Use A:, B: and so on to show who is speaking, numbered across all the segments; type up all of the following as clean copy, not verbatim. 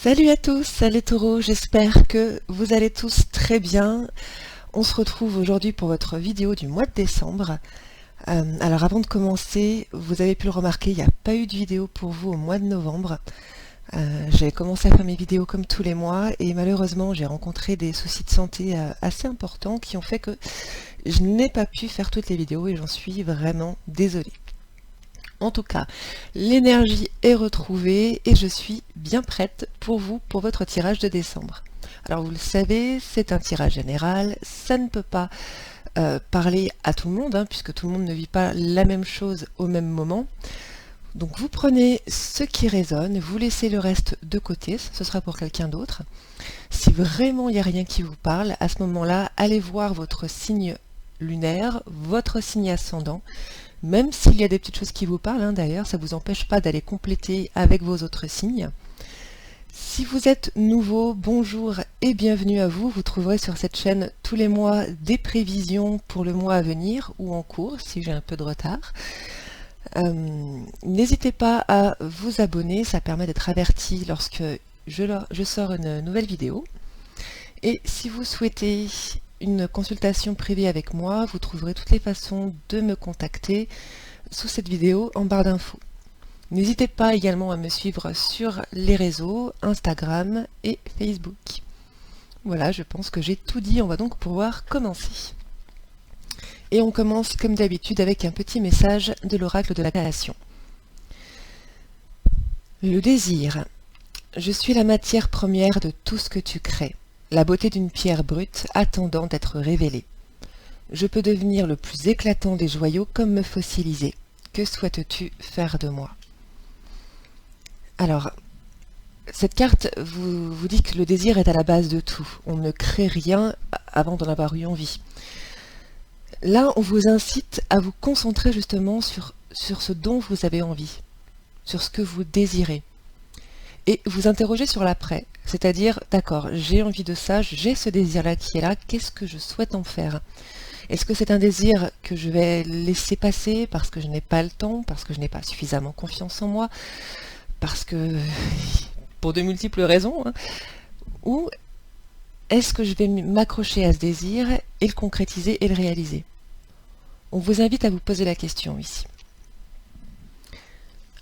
A: Salut à tous, les taureaux, j'espère que vous allez tous très bien. On se retrouve aujourd'hui pour votre vidéo du mois de décembre. Alors avant de commencer, vous avez pu le remarquer, il n'y a pas eu de vidéo pour vous au mois de novembre. J'ai commencé à faire mes vidéos comme tous les mois et malheureusement j'ai rencontré des soucis de santé assez importants qui ont fait que je n'ai pas pu faire toutes les vidéos et j'en suis vraiment désolée. En tout cas, l'énergie est retrouvée et je suis bien prête pour vous, pour votre tirage de décembre. Alors vous le savez, c'est un tirage général, ça ne peut pas parler à tout le monde, puisque tout le monde ne vit pas la même chose au même moment. Donc vous prenez ce qui résonne, vous laissez le reste de côté, ce sera pour quelqu'un d'autre. Si vraiment il n'y a rien qui vous parle, à ce moment-là, allez voir votre signe lunaire, votre signe ascendant. Même s'il y a des petites choses qui vous parlent, d'ailleurs, ça ne vous empêche pas d'aller compléter avec vos autres signes. Si vous êtes nouveau, bonjour et bienvenue à vous. Vous trouverez sur cette chaîne tous les mois des prévisions pour le mois à venir ou en cours, si j'ai un peu de retard. N'hésitez pas à vous abonner, ça permet d'être averti lorsque je sors une nouvelle vidéo. Et si vous souhaitez une consultation privée avec moi, vous trouverez toutes les façons de me contacter sous cette vidéo en barre d'infos. N'hésitez pas également à me suivre sur les réseaux, Instagram et Facebook. Voilà, je pense que j'ai tout dit, on va donc pouvoir commencer. Et on commence comme d'habitude avec un petit message de l'oracle de la création. Le désir. Je suis la matière première de tout ce que tu crées. La beauté d'une pierre brute attendant d'être révélée. Je peux devenir le plus éclatant des joyaux comme me fossiliser. Que souhaites-tu faire de moi? Alors, cette carte vous dit que le désir est à la base de tout. On ne crée rien avant d'en avoir eu envie. Là, on vous incite à vous concentrer justement sur ce dont vous avez envie, sur ce que vous désirez. Et vous interrogez sur l'après, c'est-à-dire, d'accord, j'ai envie de ça, j'ai ce désir-là qui est là, qu'est-ce que je souhaite en faire? Est-ce que c'est un désir que je vais laisser passer parce que je n'ai pas le temps, parce que je n'ai pas suffisamment confiance en moi, parce que, pour de multiples raisons, ou est-ce que je vais m'accrocher à ce désir et le concrétiser et le réaliser? On vous invite à vous poser la question ici.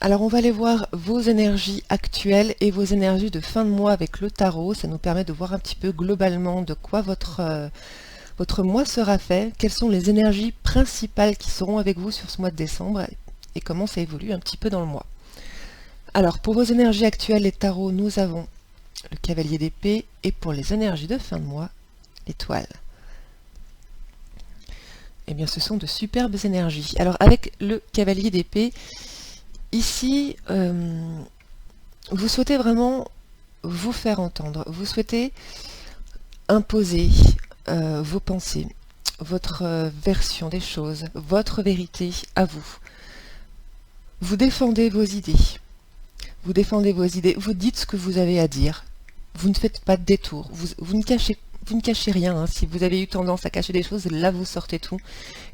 A: Alors on va aller voir vos énergies actuelles et vos énergies de fin de mois avec le tarot. Ça nous permet de voir un petit peu globalement de quoi votre mois sera fait, quelles sont les énergies principales qui seront avec vous sur ce mois de décembre et comment ça évolue un petit peu dans le mois. Alors pour vos énergies actuelles, les tarots, nous avons le cavalier d'épée et pour les énergies de fin de mois, l'étoile. Eh bien ce sont de superbes énergies. Alors avec le cavalier d'épée, ici, vous souhaitez vraiment vous faire entendre, vous souhaitez imposer vos pensées, votre version des choses, votre vérité à vous. Vous défendez vos idées, vous dites ce que vous avez à dire, vous ne faites pas de détour, vous ne cachez rien, si vous avez eu tendance à cacher des choses, là vous sortez tout,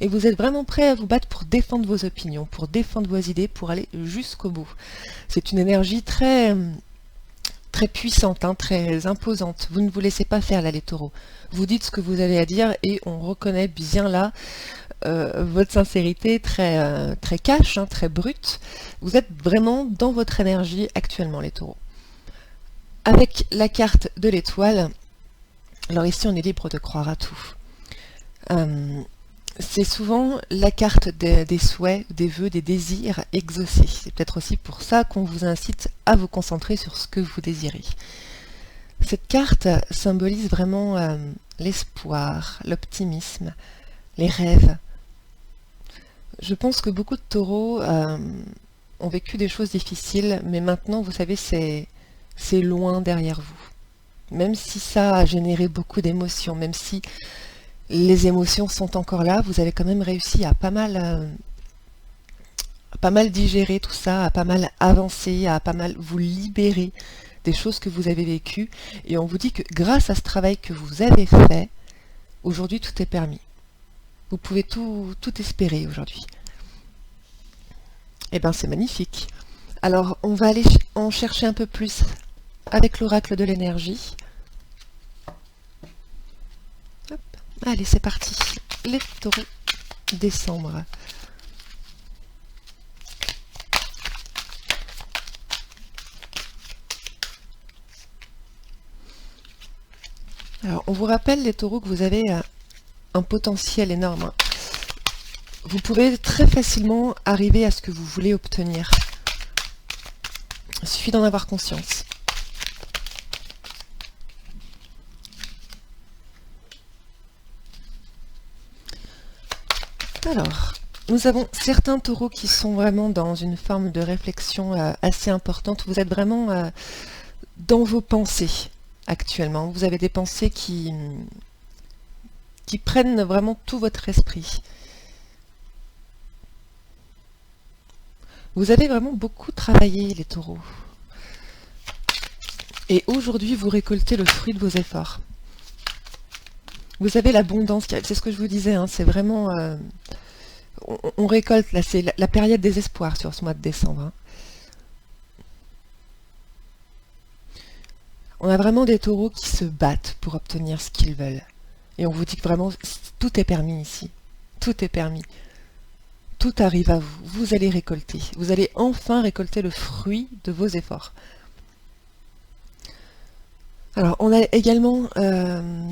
A: et vous êtes vraiment prêt à vous battre pour défendre vos opinions, pour défendre vos idées, pour aller jusqu'au bout. C'est une énergie très puissante, très imposante. Vous ne vous laissez pas faire là les taureaux. Vous dites ce que vous avez à dire et on reconnaît bien là votre sincérité très cash, très brute. Vous êtes vraiment dans votre énergie actuellement les taureaux. Avec la carte de l'étoile, alors ici on est libre de croire à tout. C'est souvent la carte des souhaits, des vœux, des désirs exaucés. C'est peut-être aussi pour ça qu'on vous incite à vous concentrer sur ce que vous désirez. Cette carte symbolise vraiment l'espoir, l'optimisme, les rêves. Je pense que beaucoup de taureaux ont vécu des choses difficiles, mais maintenant, vous savez, c'est loin derrière vous. Même si ça a généré beaucoup d'émotions, même si les émotions sont encore là, vous avez quand même réussi à pas mal digérer tout ça, à pas mal avancer, à pas mal vous libérer des choses que vous avez vécues. Et on vous dit que grâce à ce travail que vous avez fait, aujourd'hui tout est permis. Vous pouvez tout espérer aujourd'hui. Eh bien c'est magnifique. Alors on va aller en chercher un peu plus avec l'oracle de l'énergie. Hop. Allez, c'est parti. Les taureaux, décembre. Alors, on vous rappelle, les taureaux, que vous avez un potentiel énorme. Vous pouvez très facilement arriver à ce que vous voulez obtenir. Il suffit d'en avoir conscience. Alors, nous avons certains taureaux qui sont vraiment dans une forme de réflexion assez importante. Vous êtes vraiment dans vos pensées actuellement. Vous avez des pensées qui prennent vraiment tout votre esprit. Vous avez vraiment beaucoup travaillé, les taureaux. Et aujourd'hui, vous récoltez le fruit de vos efforts. Vous avez l'abondance, c'est ce que je vous disais, hein, c'est vraiment... on récolte, là, c'est la période des espoirs sur ce mois de décembre. Hein. On a vraiment des taureaux qui se battent pour obtenir ce qu'ils veulent. Et on vous dit que vraiment, tout est permis ici. Tout est permis. Tout arrive à vous. Vous allez récolter. Vous allez enfin récolter le fruit de vos efforts. Alors, on a également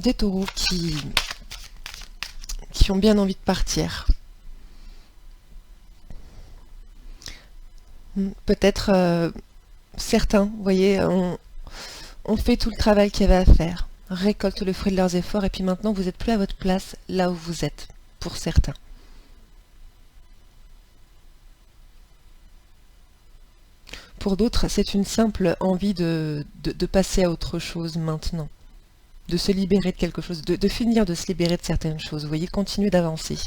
A: des taureaux qui ont bien envie de partir. Peut-être certains, vous voyez, on fait tout le travail qu'il y avait à faire, récolte le fruit de leurs efforts, et puis maintenant vous n'êtes plus à votre place là où vous êtes, pour certains. Pour d'autres, c'est une simple envie de passer à autre chose maintenant, de se libérer de quelque chose, de finir de se libérer de certaines choses. Vous voyez, continuez d'avancer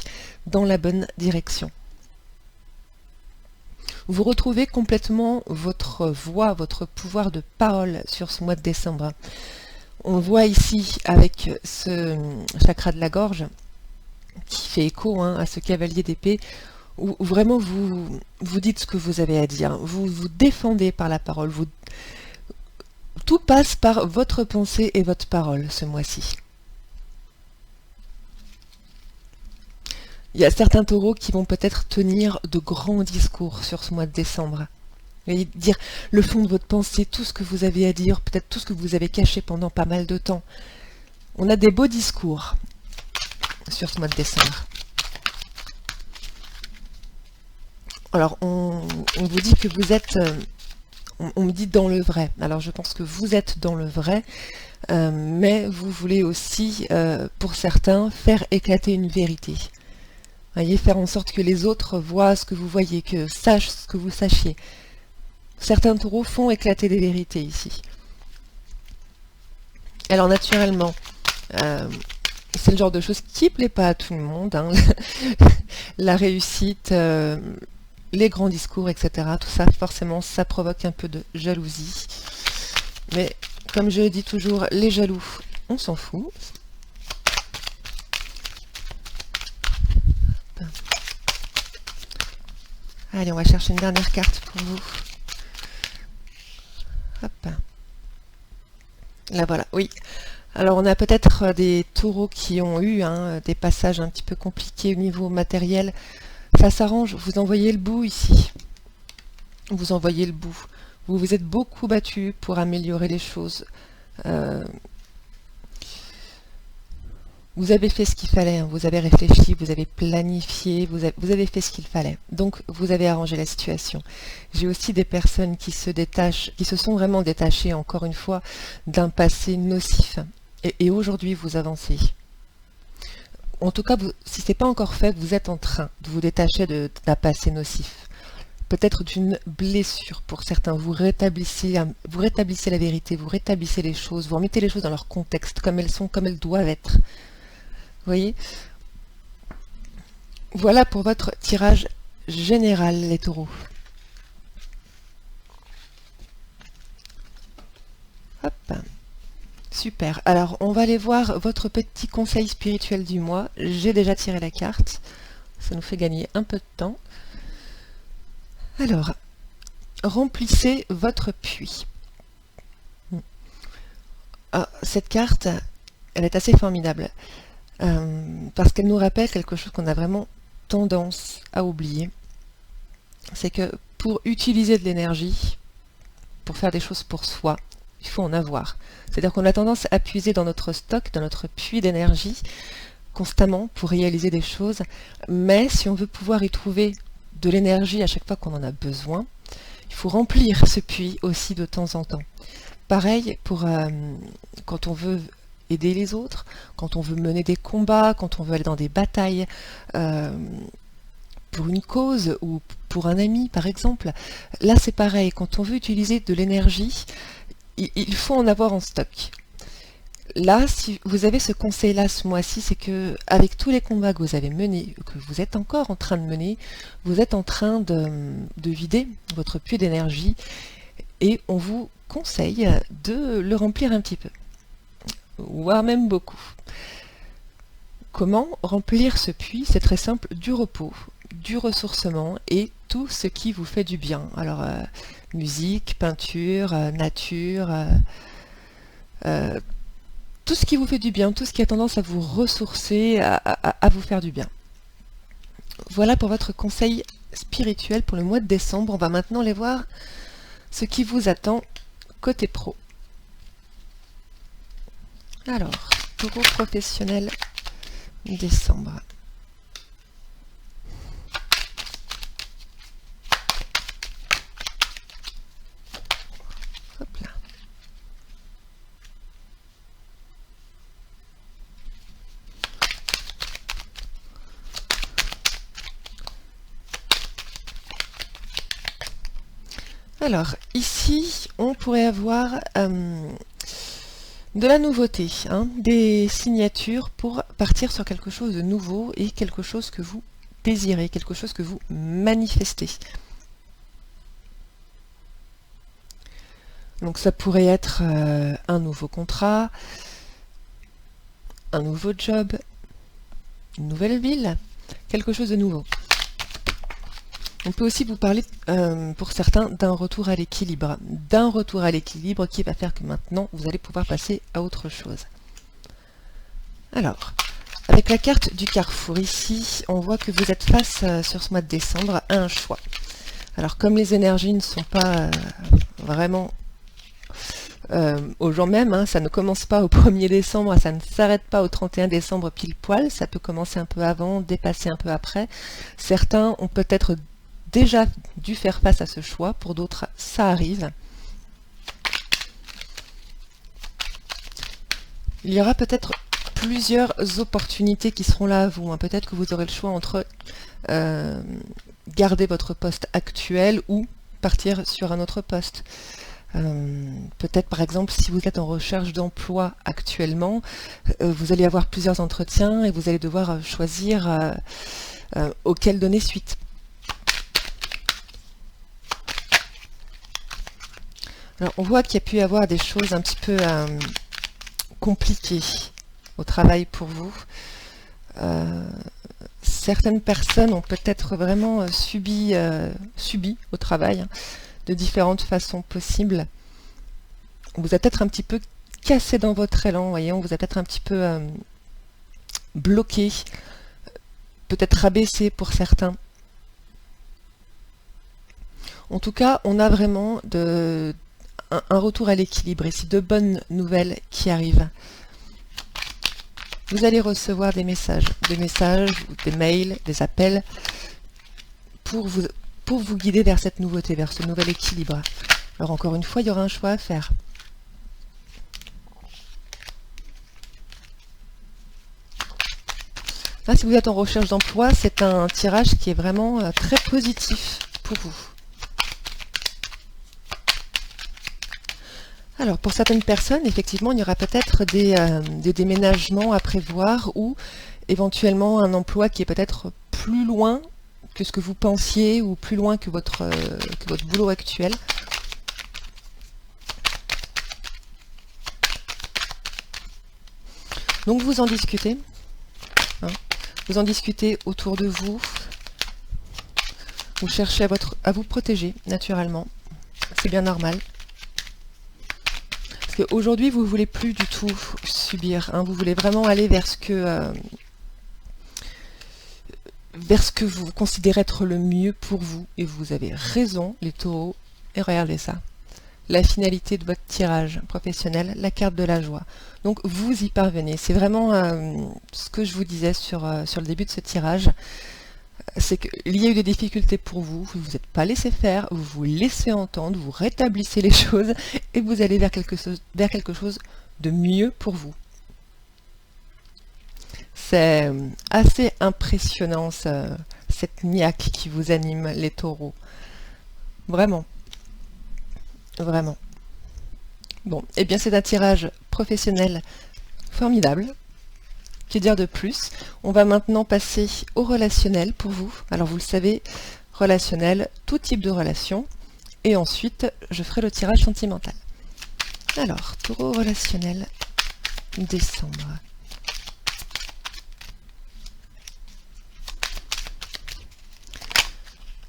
A: dans la bonne direction. Vous retrouvez complètement votre voix, votre pouvoir de parole sur ce mois de décembre. On voit ici avec ce chakra de la gorge qui fait écho à ce cavalier d'épée, où vraiment vous dites ce que vous avez à dire, vous vous défendez par la parole, tout passe par votre pensée et votre parole ce mois-ci. Il y a certains taureaux qui vont peut-être tenir de grands discours sur ce mois de décembre. Et dire le fond de votre pensée, tout ce que vous avez à dire, peut-être tout ce que vous avez caché pendant pas mal de temps. On a des beaux discours sur ce mois de décembre. Alors, on vous dit que vous êtes... on me dit dans le vrai. Alors, je pense que vous êtes dans le vrai, mais vous voulez aussi, pour certains, faire éclater une vérité. Voyez, faire en sorte que les autres voient ce que vous voyez, que sachent ce que vous sachiez. Certains taureaux font éclater des vérités ici. Alors naturellement, c'est le genre de choses qui ne plaît pas à tout le monde. Hein. La réussite, les grands discours, etc. Tout ça, forcément, ça provoque un peu de jalousie. Mais comme je le dis toujours, les jaloux, on s'en fout. Allez, on va chercher une dernière carte pour vous. Hop. Là, voilà, oui. Alors, on a peut-être des taureaux qui ont eu des passages un petit peu compliqués au niveau matériel. Ça s'arrange, vous envoyez le bout ici. Vous envoyez le bout. Vous vous êtes beaucoup battu pour améliorer les choses. Vous avez fait ce qu'il fallait, hein. Vous avez réfléchi, vous avez planifié, vous avez fait ce qu'il fallait. Donc, vous avez arrangé la situation. J'ai aussi des personnes qui se détachent, qui se sont vraiment détachées, encore une fois, d'un passé nocif. Et aujourd'hui, vous avancez. En tout cas, si ce n'est pas encore fait, vous êtes en train de vous détacher d'un passé nocif. Peut-être d'une blessure pour certains. Vous rétablissez la vérité, vous rétablissez les choses, vous remettez les choses dans leur contexte, comme elles sont, comme elles doivent être. Vous voyez? Voilà pour votre tirage général, les taureaux. Hop. Super. Alors, on va aller voir votre petit conseil spirituel du mois. J'ai déjà tiré la carte. Ça nous fait gagner un peu de temps. Alors, remplissez votre puits. Ah, cette carte, elle est assez formidable parce qu'elle nous rappelle quelque chose qu'on a vraiment tendance à oublier. C'est que pour utiliser de l'énergie, pour faire des choses pour soi, il faut en avoir. C'est-à-dire qu'on a tendance à puiser dans notre stock, dans notre puits d'énergie, constamment pour réaliser des choses. Mais si on veut pouvoir y trouver de l'énergie à chaque fois qu'on en a besoin, il faut remplir ce puits aussi de temps en temps. Pareil pour quand on veut aider les autres, quand on veut mener des combats, quand on veut aller dans des batailles pour une cause ou pour un ami par exemple. Là c'est pareil, quand on veut utiliser de l'énergie, il faut en avoir en stock. Là, si vous avez ce conseil-là ce mois-ci, c'est que avec tous les combats que vous avez menés, que vous êtes encore en train de mener, vous êtes en train de vider votre puits d'énergie et on vous conseille de le remplir un petit peu, voire même beaucoup. Comment remplir ce puits? C'est très simple, du repos, du ressourcement et tout ce qui vous fait du bien. Alors, musique, peinture, nature, tout ce qui vous fait du bien, tout ce qui a tendance à vous ressourcer, à vous faire du bien. Voilà pour votre conseil spirituel pour le mois de décembre. On va maintenant aller voir ce qui vous attend côté pro. Alors, taureau professionnel, décembre. Hop là. Alors, ici, on pourrait avoir de la nouveauté, hein, des signatures pour partir sur quelque chose de nouveau et quelque chose que vous désirez, quelque chose que vous manifestez. Donc ça pourrait être un nouveau contrat, un nouveau job, une nouvelle ville, quelque chose de nouveau. On peut aussi vous parler, pour certains, d'un retour à l'équilibre. D'un retour à l'équilibre qui va faire que maintenant, vous allez pouvoir passer à autre chose. Alors, avec la carte du carrefour ici, on voit que vous êtes face, sur ce mois de décembre, à un choix. Alors, comme les énergies ne sont pas vraiment au jour même, hein, ça ne commence pas au 1er décembre, ça ne s'arrête pas au 31 décembre pile poil, ça peut commencer un peu avant, dépasser un peu après. Certains ont peut-être déjà dû faire face à ce choix, pour d'autres ça arrive. Il y aura peut-être plusieurs opportunités qui seront là à vous, hein. Peut-être que vous aurez le choix entre garder votre poste actuel ou partir sur un autre poste. Peut-être par exemple si vous êtes en recherche d'emploi actuellement, vous allez avoir plusieurs entretiens et vous allez devoir choisir auquel donner suite. Alors, on voit qu'il y a pu y avoir des choses un petit peu compliquées au travail pour vous. Certaines personnes ont peut-être vraiment subi au travail, hein, de différentes façons possibles. On vous a peut-être un petit peu cassé dans votre élan, voyez, on vous a peut-être un petit peu bloqué, peut-être rabaissé pour certains. En tout cas, on a vraiment un retour à l'équilibre ici, de bonnes nouvelles qui arrivent. Vous allez recevoir des messages, des mails, des appels pour vous guider vers cette nouveauté, vers ce nouvel équilibre. Alors encore une fois, il y aura un choix à faire. Là, si vous êtes en recherche d'emploi, c'est un tirage qui est vraiment très positif pour vous. Alors, pour certaines personnes, effectivement, il y aura peut-être des déménagements à prévoir ou éventuellement un emploi qui est peut-être plus loin que ce que vous pensiez ou plus loin que votre boulot actuel. Donc, vous en discutez. Hein, vous en discutez autour de vous. Vous cherchez à vous protéger, naturellement. C'est bien normal. Parce qu'aujourd'hui, vous ne voulez plus du tout subir, hein, vous voulez vraiment aller vers ce que vous considérez être le mieux pour vous. Et vous avez raison, les taureaux. Et regardez ça. La finalité de votre tirage professionnel, la carte de la joie. Donc vous y parvenez. C'est vraiment ce que je vous disais sur le début de ce tirage. C'est qu'il y a eu des difficultés pour vous, vous ne vous êtes pas laissé faire, vous vous laissez entendre, vous rétablissez les choses et vous allez vers quelque chose de mieux pour vous. C'est assez impressionnant cette niaque qui vous anime, les taureaux. Vraiment. Vraiment. Bon, et bien c'est un tirage professionnel formidable. Que dire de plus? On va maintenant passer au relationnel pour vous. Alors vous le savez, relationnel, tout type de relation. Et ensuite, je ferai le tirage sentimental. Alors, taureau relationnel, décembre.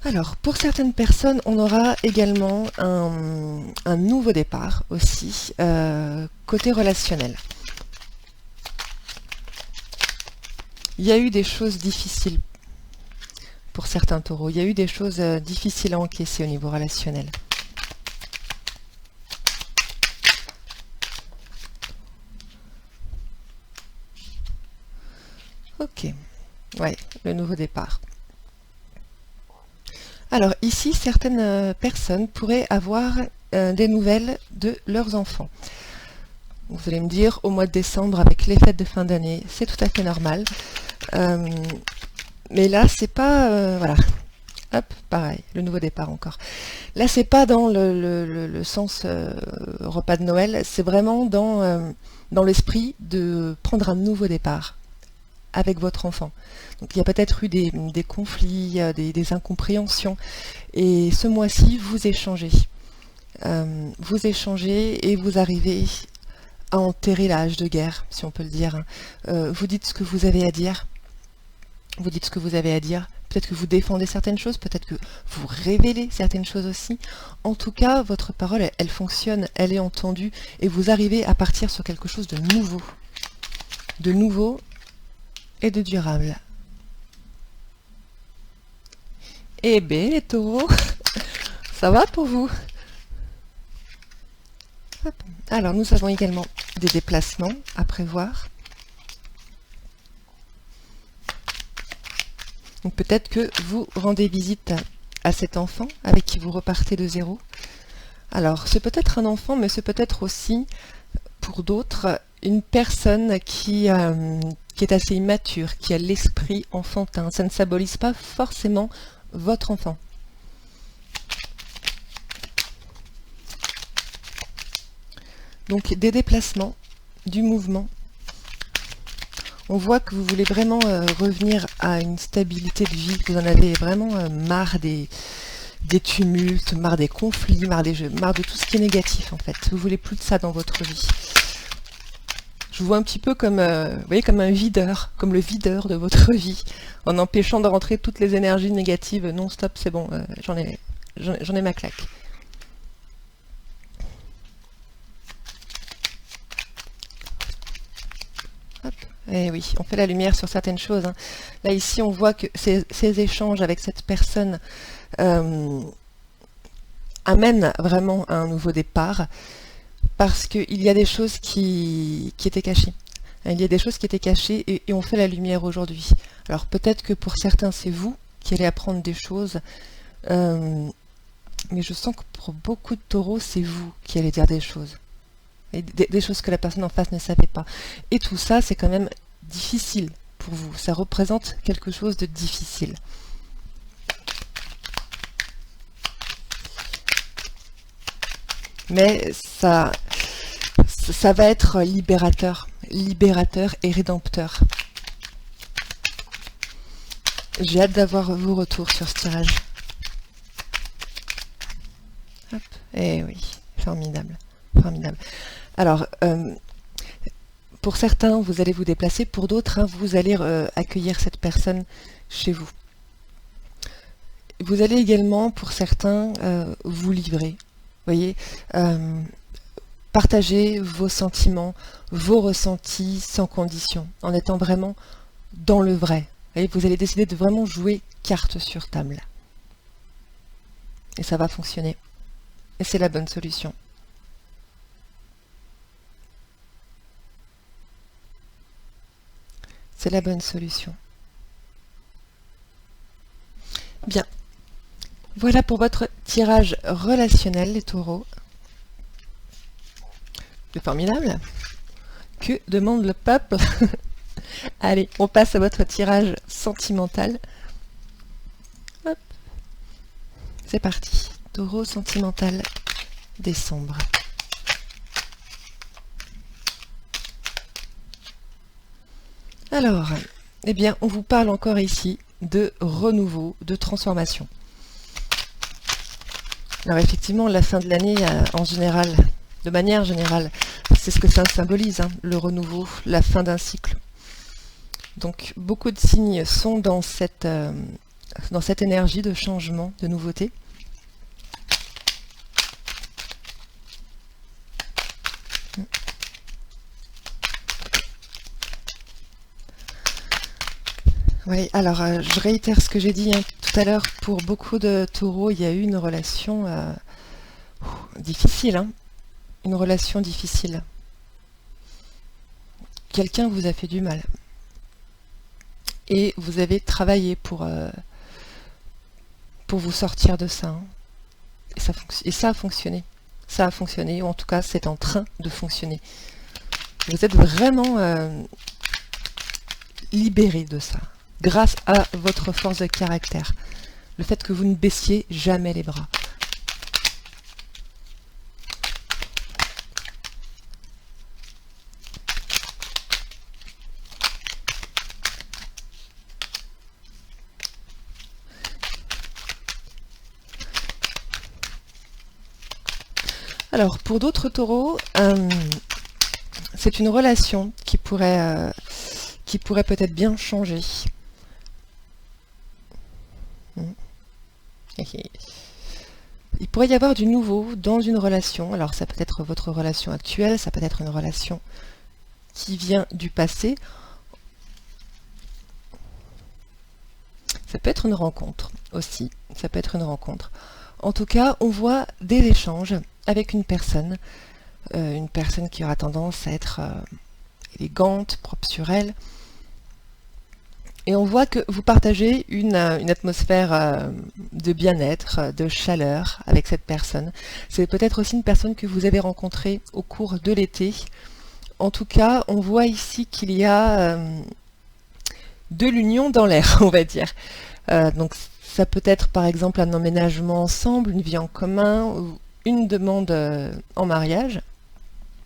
A: Alors, pour certaines personnes, on aura également un nouveau départ aussi, côté relationnel. Il y a eu des choses difficiles pour certains taureaux. Il y a eu des choses difficiles à encaisser au niveau relationnel. Ok. Ouais, le nouveau départ. Alors ici, certaines personnes pourraient avoir des nouvelles de leurs enfants. Vous allez me dire, au mois de décembre, avec les fêtes de fin d'année, c'est tout à fait normal. Mais là, c'est pas... voilà. Hop, pareil, le nouveau départ encore. Là, c'est pas dans le sens repas de Noël, c'est vraiment dans l'esprit de prendre un nouveau départ avec votre enfant. Donc il y a peut-être eu des conflits, des incompréhensions. Et ce mois-ci, vous échangez. Vous échangez et vous arrivez à enterrer la hache de guerre, si on peut le dire. Vous dites ce que vous avez à dire. Vous dites ce que vous avez à dire. Peut-être que vous défendez certaines choses, peut-être que vous révélez certaines choses aussi. En tout cas, votre parole, elle fonctionne, elle est entendue, et vous arrivez à partir sur quelque chose de nouveau. De nouveau et de durable. Eh bien, les taureaux, ça va pour vous? Hop. Alors, nous avons également des déplacements à prévoir. Donc peut-être que vous rendez visite à cet enfant avec qui vous repartez de zéro. Alors, c'est peut-être un enfant, mais c'est peut-être aussi, pour d'autres, une personne qui est assez immature, qui a l'esprit enfantin. Ça ne symbolise pas forcément votre enfant. Donc des déplacements, du mouvement. On voit que vous voulez vraiment revenir à une stabilité de vie, que vous en avez vraiment marre des tumultes, marre des conflits, marre des jeux, marre de tout ce qui est négatif en fait. Vous voulez plus de ça dans votre vie. Je vous vois un petit peu comme, vous voyez, comme un videur, comme le videur de votre vie, en empêchant de rentrer toutes les énergies négatives. Non, stop, c'est bon, j'en ai ma claque. Hop. Et oui, on fait la lumière sur certaines choses. Hein. Là, ici, on voit que ces échanges avec cette personne amènent vraiment à un nouveau départ, parce qu'il y a des choses qui étaient cachées. Il y a des choses qui étaient cachées et on fait la lumière aujourd'hui. Alors peut-être que pour certains, c'est vous qui allez apprendre des choses, mais je sens que pour beaucoup de taureaux, c'est vous qui allez dire des choses. Et des choses que la personne en face ne savait pas. Et tout ça, c'est quand même difficile pour vous. Ça représente quelque chose de difficile. Mais ça va être libérateur et rédempteur. J'ai hâte d'avoir vos retours sur ce tirage. Hop. Eh oui, formidable, formidable. Alors, pour certains, vous allez vous déplacer, pour d'autres, hein, vous allez accueillir cette personne chez vous. Vous allez également, pour certains, vous livrer. Vous voyez, partagez vos sentiments, vos ressentis sans condition, en étant vraiment dans le vrai. Vous allez décider de vraiment jouer carte sur table. Et ça va fonctionner. Et c'est la bonne solution. C'est la bonne solution. Bien. Voilà pour votre tirage relationnel, les taureaux. C'est formidable. Que demande le peuple? Allez, on passe à votre tirage sentimental. Hop. C'est parti. Taureau sentimental, décembre. Alors, eh bien, on vous parle encore ici de renouveau, de transformation. Alors effectivement, la fin de l'année, en général, de manière générale, c'est ce que ça symbolise, hein, le renouveau, la fin d'un cycle. Donc beaucoup de signes sont dans cette énergie de changement, de nouveauté. Oui, alors je réitère ce que j'ai dit tout à l'heure. Pour beaucoup de taureaux, il y a eu une relation difficile, hein, une relation difficile. Quelqu'un vous a fait du mal. Et vous avez travaillé pour vous sortir de ça. Hein. Et ça a fonctionné. Ça a fonctionné, ou en tout cas, c'est en train de fonctionner. Vous êtes vraiment libéré de ça, grâce à votre force de caractère. Le fait que vous ne baissiez jamais les bras. Alors, pour d'autres taureaux, c'est une relation qui pourrait peut-être bien changer. Il pourrait y avoir du nouveau dans une relation. Alors, ça peut être votre relation actuelle, ça peut être une relation qui vient du passé. Ça peut être une rencontre aussi. Ça peut être une rencontre. En tout cas, on voit des échanges avec une personne qui aura tendance à être élégante, propre sur elle. Et on voit que vous partagez une atmosphère de bien-être, de chaleur avec cette personne. C'est peut-être aussi une personne que vous avez rencontrée au cours de l'été. En tout cas, on voit ici qu'il y a de l'union dans l'air, on va dire. Donc ça peut être par exemple un emménagement ensemble, une vie en commun, ou une demande en mariage.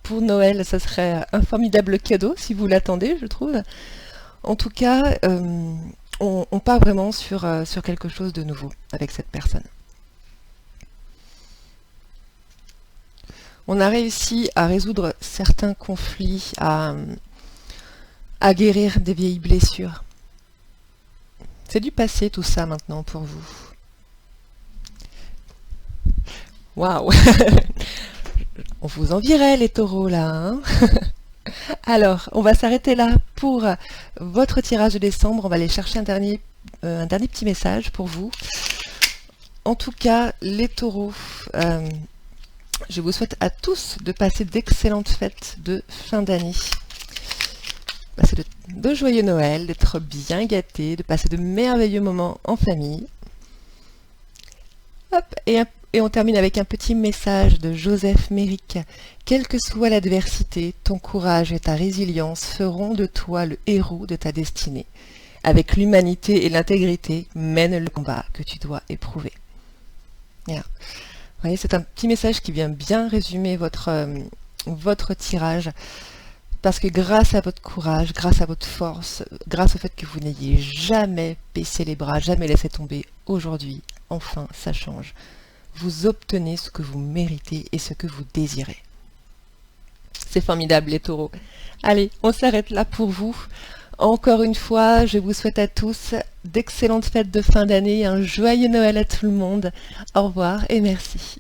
A: Pour Noël, ça serait un formidable cadeau si vous l'attendez, je trouve. En tout cas, on part vraiment sur quelque chose de nouveau avec cette personne. On a réussi à résoudre certains conflits, à guérir des vieilles blessures. C'est du passé tout ça maintenant pour vous. Waouh! On vous envierait les taureaux là, hein. Alors, on va s'arrêter là pour votre tirage de décembre. On va aller chercher un dernier petit message pour vous. En tout cas, les taureaux, je vous souhaite à tous de passer d'excellentes fêtes de fin d'année. Passer de joyeux Noël, d'être bien gâtés, de passer de merveilleux moments en famille. Hop, et on termine avec un petit message de Joseph Méric. Quelle que soit l'adversité, ton courage et ta résilience feront de toi le héros de ta destinée. Avec l'humanité et l'intégrité, mène le combat que tu dois éprouver. Voilà. Vous voyez, c'est un petit message qui vient bien résumer votre tirage. Parce que grâce à votre courage, grâce à votre force, grâce au fait que vous n'ayez jamais baissé les bras, jamais laissé tomber, aujourd'hui, enfin, ça change. Vous obtenez ce que vous méritez et ce que vous désirez. C'est formidable les taureaux. Allez, on s'arrête là pour vous. Encore une fois, je vous souhaite à tous d'excellentes fêtes de fin d'année, un joyeux Noël à tout le monde. Au revoir et merci.